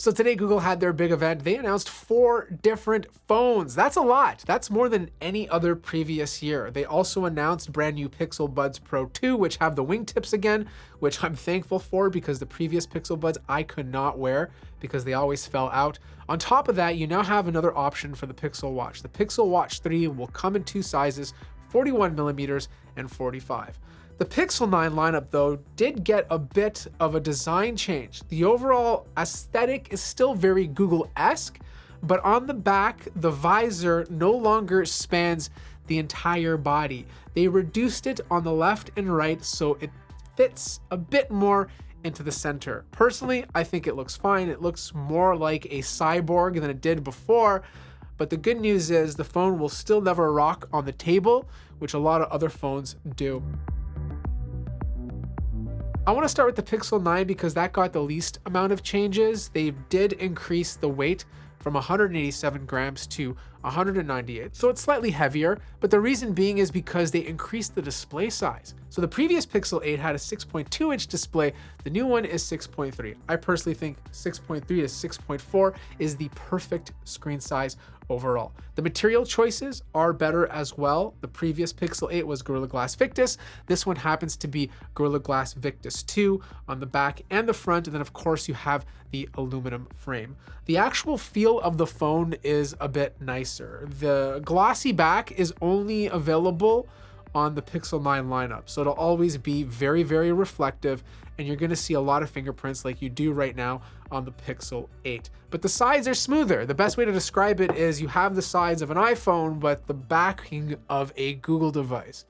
So today Google had their big event. They announced 4 different phones. That's a lot. That's more than any other previous year. They also announced brand new Pixel Buds Pro 2, which have the wingtips again, which I'm thankful for because the previous Pixel Buds I could not wear because they always fell out. On top of that, you now have another option for the Pixel Watch. The Pixel Watch 3 will come in 2 sizes, 41mm and 45. The Pixel 9 lineup, though, did get a bit of a design change. The overall aesthetic is still very Google-esque, but on the back, the visor no longer spans the entire body. They reduced it on the left and right so it fits a bit more into the center. Personally, I think it looks fine. It looks more like a cyborg than it did before, but the good news is the phone will still never rock on the table, which a lot of other phones do. I want to start with the Pixel 9 because that got the least amount of changes. They did increase the weight from 187 grams to 198. So it's slightly heavier, but the reason being is because they increased the display size. So the previous Pixel 8 had a 6.2 inch display. The new one is 6.3. I personally think 6.3 to 6.4 is the perfect screen size overall. The material choices are better as well. The previous Pixel 8 was Gorilla Glass Victus. This one happens to be Gorilla Glass Victus 2 on the back and the front. And then of course you have the aluminum frame. The actual feel of the phone is a bit nicer. The glossy back is only available on the Pixel 9 lineup. So it'll always be very, very reflective, and you're gonna see a lot of fingerprints like you do right now on the Pixel 8. But the sides are smoother. The best way to describe it is you have the sides of an iPhone, but the backing of a Google device.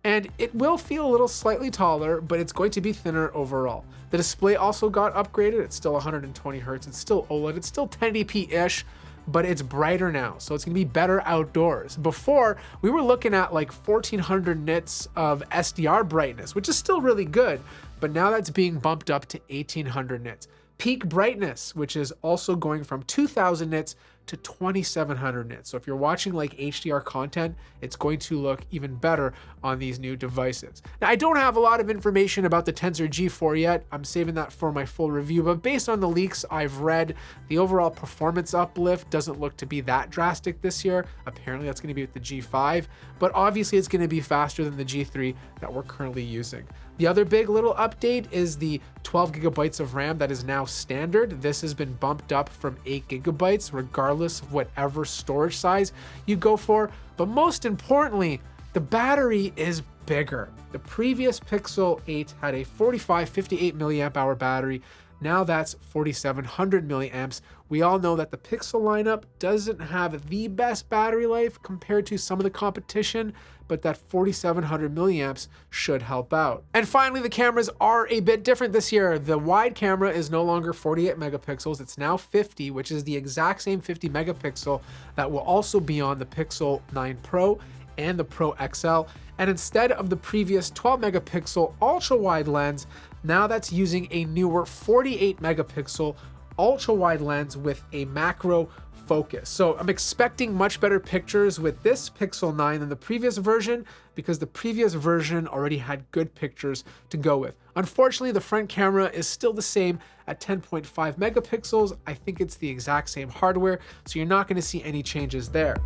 And it will feel a little slightly taller, but it's going to be thinner overall. The display also got upgraded. It's still 120 Hertz. It's still OLED. It's still 1080p-ish, but it's brighter now. So it's gonna be better outdoors. Before, we were looking at like 1400 nits of SDR brightness, which is still really good, but now that's being bumped up to 1800 nits. Peak brightness, which is also going from 2000 nits to 2700 nits. So if you're watching like HDR content, it's going to look even better on these new devices. Now, I don't have a lot of information about the Tensor G4 yet. I'm saving that for my full review, but based on the leaks I've read, the overall performance uplift doesn't look to be that drastic this year. Apparently that's gonna be with the G5, but obviously it's gonna be faster than the G3 that we're currently using. The other big little update is the 12 gigabytes of RAM that is now standard. This has been bumped up from 8 gigabytes, regardless of whatever storage size you go for. But most importantly, the battery is bigger. The previous Pixel 8 had a 58 milliamp hour battery. Now that's 4700 milliamps. We all know that the Pixel lineup doesn't have the best battery life compared to some of the competition, but that 4700 milliamps should help out. And finally, the cameras are a bit different this year. The wide camera is no longer 48 megapixels, it's now 50, which is the exact same 50 megapixel that will also be on the Pixel 9 Pro and the Pro XL. And instead of the previous 12 megapixel ultra wide lens, now that's using a newer 48 megapixel ultra wide lens with a macro focus. So I'm expecting much better pictures with this Pixel 9 than the previous version because the previous version already had good pictures to go with. Unfortunately, the front camera is still the same at 10.5 megapixels. I think it's the exact same hardware, so you're not going to see any changes there.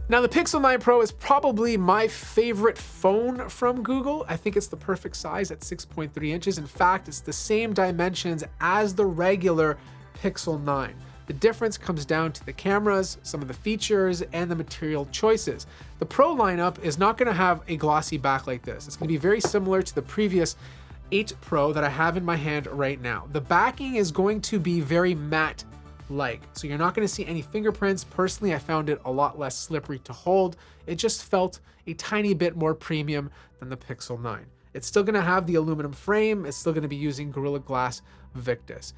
Now, the Pixel 9 Pro is probably my favorite phone from Google. I think it's the perfect size at 6.3 inches. In fact, it's the same dimensions as the regular Pixel 9. The difference comes down to the cameras, some of the features, and the material choices. The Pro lineup is not going to have a glossy back like this. It's going to be very similar to the previous 8 Pro that I have in my hand right now. The backing is going to be very matte like. So you're not going to see any fingerprints. Personally, I found it a lot less slippery to hold. It just felt a tiny bit more premium than the Pixel 9. It's still going to have the aluminum frame. It's still going to be using Gorilla Glass Victus.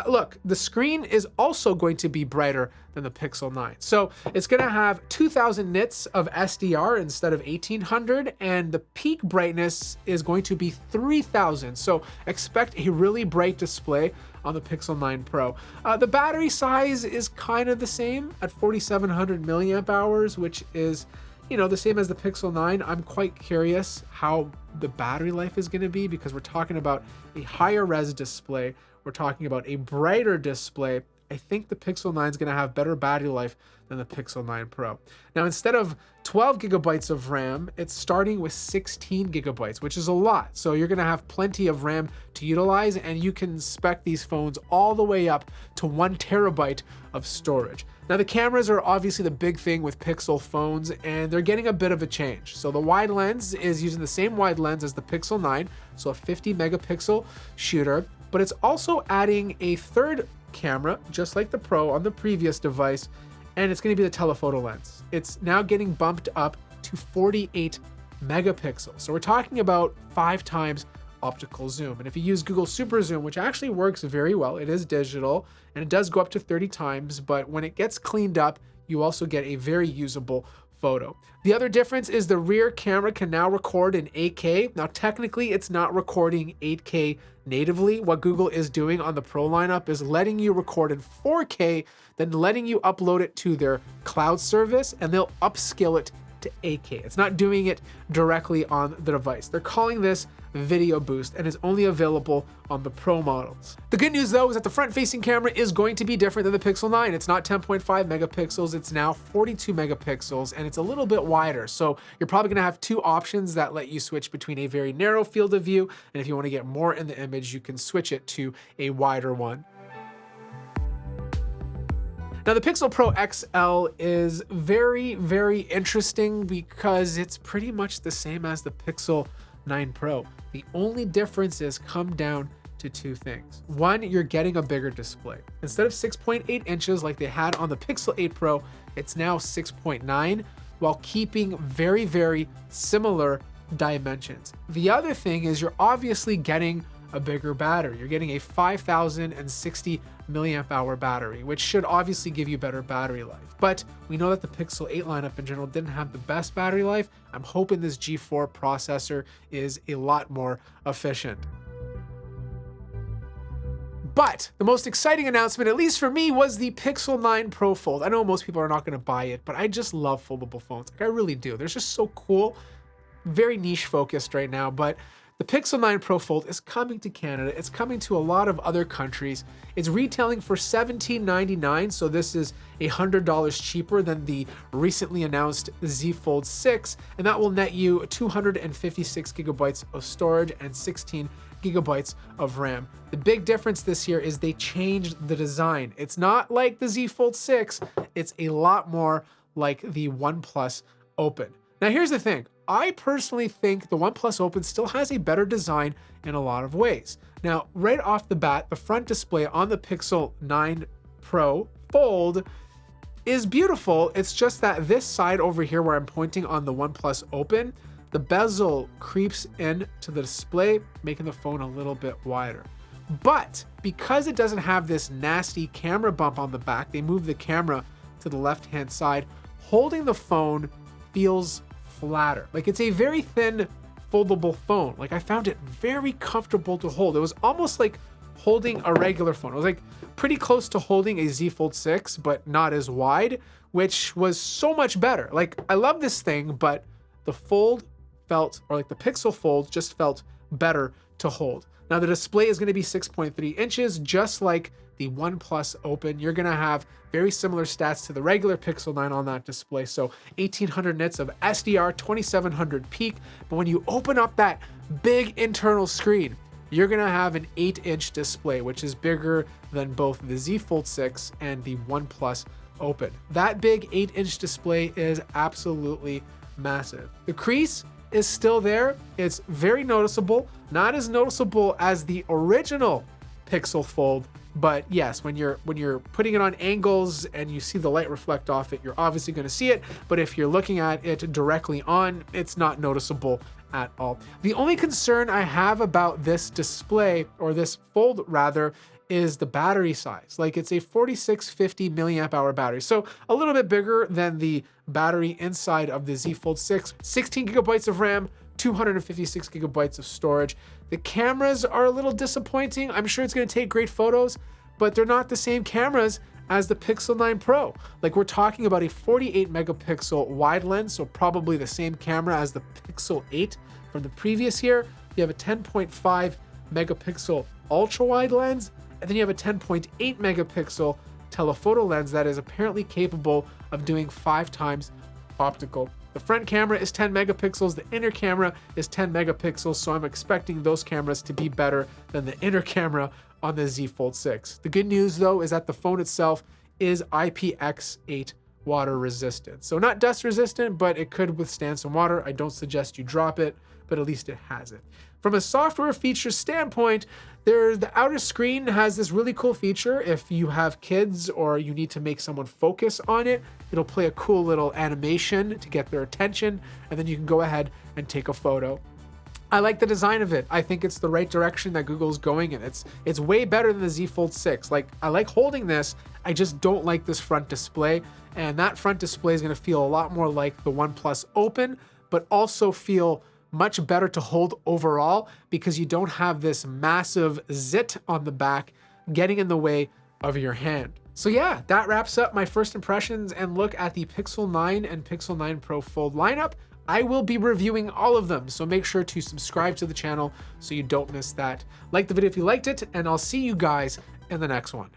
Look, the screen is also going to be brighter than the Pixel 9. So it's going to have 2000 nits of SDR instead of 1800, and the peak brightness is going to be 3000. So expect a really bright display on the Pixel 9 Pro. The battery size is kind of the same at 4700 milliamp hours, which is, you know, the same as the Pixel 9. I'm quite curious how the battery life is going to be because we're talking about a higher res display. we're talking about a brighter display, I think the Pixel 9 is going to have better battery life than the Pixel 9 Pro. Now, instead of 12 gigabytes of RAM, it's starting with 16 gigabytes, which is a lot. So you're going to have plenty of RAM to utilize, and you can spec these phones all the way up to 1 terabyte of storage. Now, the cameras are obviously the big thing with Pixel phones, and they're getting a bit of a change. So the wide lens is using the same wide lens as the Pixel 9, so a 50 megapixel shooter, but it's also adding a third camera, just like the Pro on the previous device, and it's going to be the telephoto lens. It's now getting bumped up to 48 megapixels. So we're talking about 5 times optical zoom. And if you use Google Super Zoom, which actually works very well, it is digital and it does go up to 30 times, but when it gets cleaned up, you also get a very usable photo. The other difference is the rear camera can now record in 8K. Now, technically, it's not recording 8K natively. What Google is doing on the Pro lineup is letting you record in 4K, then letting you upload it to their cloud service, and they'll upscale it to 8K. It's not doing it directly on the device. They're calling this Video Boost and is only available on the Pro models. The good news though is that the front-facing camera is going to be different than the Pixel 9. It's not 10.5 megapixels, it's now 42 megapixels, and it's a little bit wider. So you're probably gonna have 2 options that let you switch between a very narrow field of view, and if you wanna get more in the image, you can switch it to a wider one. Now, the Pixel Pro XL is very, very interesting because it's pretty much the same as the Pixel 9 Pro. The only differences come down to 2 things. One, you're getting a bigger display. Instead of 6.8 inches like they had on the Pixel 8 Pro, it's now 6.9 while keeping very, very similar dimensions. The other thing is you're obviously getting a bigger battery. You're getting a 5060 milliamp hour battery, which should obviously give you better battery life. But we know that the Pixel 8 lineup in general didn't have the best battery life. I'm hoping this G4 processor is a lot more efficient. But the most exciting announcement, at least for me, was the Pixel 9 Pro Fold. I know most people are not going to buy it, but I just love foldable phones. Like, I really do. They're just so cool. Very niche focused right now, but the Pixel 9 Pro Fold is coming to Canada. It's coming to a lot of other countries. It's retailing for $17.99, so this is $100 cheaper than the recently announced Z Fold 6, and that will net you 256 gigabytes of storage and 16 gigabytes of RAM. The big difference this year is they changed the design. It's not like the Z Fold 6, it's a lot more like the OnePlus Open. Now here's the thing, I personally think the OnePlus Open still has a better design in a lot of ways. Now, right off the bat, the front display on the Pixel 9 Pro Fold is beautiful. It's just that this side over here where I'm pointing on the OnePlus Open, the bezel creeps into the display, making the phone a little bit wider. But because it doesn't have this nasty camera bump on the back, they move the camera to the left-hand side, holding the phone feels flatter. Like, it's a very thin foldable phone. Like, I found it very comfortable to hold. It was almost like holding a regular phone. It was like pretty close to holding a Z Fold 6, but not as wide, which was so much better. Like, I love this thing, but the Fold felt, or like the Pixel Fold just felt better to hold. Now, the display is going to be 6.3 inches, just like the OnePlus Open. You're going to have very similar stats to the regular Pixel 9 on that display. So 1800 nits of SDR, 2700 peak. But when you open up that big internal screen, you're going to have an 8-inch display, which is bigger than both the Z Fold 6 and the OnePlus Open. That big 8-inch display is absolutely massive. The crease is still there. It's very noticeable, not as noticeable as the original Pixel Fold, but yes, when you're putting it on angles and you see the light reflect off it, you're obviously going to see it, but if you're looking at it directly on, it's not noticeable at all. The only concern I have about this display, or this Fold rather, is the battery size. Like, it's a 4650 milliamp hour battery, so a little bit bigger than the battery inside of the Z Fold 6. 16 gigabytes of RAM, 256 gigabytes of storage. The cameras are a little disappointing. I'm sure it's going to take great photos, but they're not the same cameras as the Pixel 9 Pro. Like, we're talking about a 48 megapixel wide lens, so probably the same camera as the Pixel 8 from the previous year. You have a 10.5 megapixel ultra wide lens, And then you have a 10.8 megapixel telephoto lens that is apparently capable of doing 5 times optical. The front camera is 10 megapixels, the inner camera is 10 megapixels, so I'm expecting those cameras to be better than the inner camera on the Z Fold 6. The good news though is that the phone itself is IPX8 water resistant. So not dust resistant, but it could withstand some water. I don't suggest you drop it, but at least it has it. From a software feature standpoint, the outer screen has this really cool feature. If you have kids or you need to make someone focus on it, it'll play a cool little animation to get their attention, and then you can go ahead and take a photo. I like the design of it. I think it's the right direction that Google's going in. It's way better than the Z Fold 6. Like, I like holding this, I just don't like this front display, and that front display is gonna feel a lot more like the OnePlus Open, but also feel much better to hold overall because you don't have this massive zit on the back getting in the way of your hand. So yeah, that wraps up my first impressions and look at the Pixel 9 and Pixel 9 Pro Fold lineup. I will be reviewing all of them, so make sure to subscribe to the channel so you don't miss that. Like the video if you liked it, and I'll see you guys in the next one.